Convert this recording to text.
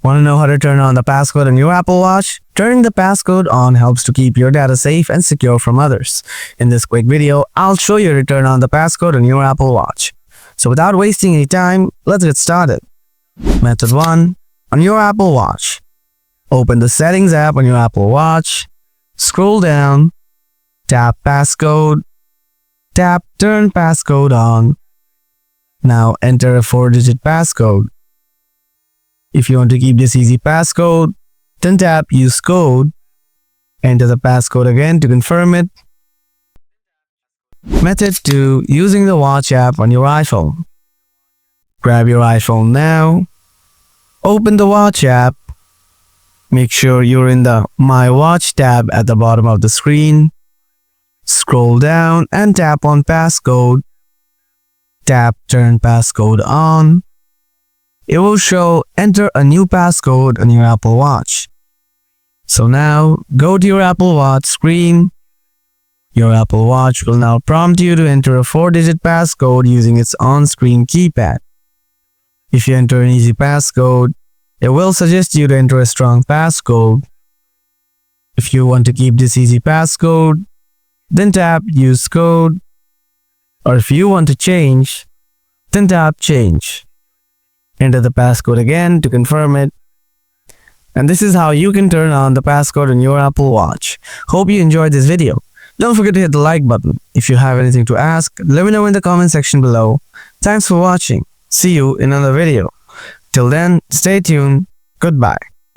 Want to know how to turn on the passcode on your Apple Watch? Turning the passcode on helps to keep your data safe and secure from others. In this quick video, I'll show you how to turn on the passcode on your Apple Watch. So without wasting any time, let's get started. Method 1. On your Apple Watch, open the Settings app on your Apple Watch, scroll down, tap Passcode, tap Turn Passcode On. Now enter a 4-digit passcode. If you want to keep this easy passcode, then tap Use Code. Enter the passcode again to confirm it. Method 2. Using the Watch app on your iPhone. Grab your iPhone now. Open the Watch app. Make sure you're in the My Watch tab at the bottom of the screen. Scroll down and tap on Passcode. Tap Turn Passcode On. It will show Enter a new passcode on your Apple Watch. So now, go to your Apple Watch screen. Your Apple Watch will now prompt you to enter a 4-digit passcode using its on-screen keypad. If you enter an easy passcode, it will suggest you to enter a strong passcode. If you want to keep this easy passcode, then tap Use Code. Or if you want to change, then tap Change. Enter the passcode again to confirm it. And this is how you can turn on the passcode on your Apple Watch. Hope you enjoyed this video. Don't forget to hit the like button. If you have anything to ask, let me know in the comment section below. Thanks for watching. See you in another video. Till then, stay tuned. Goodbye.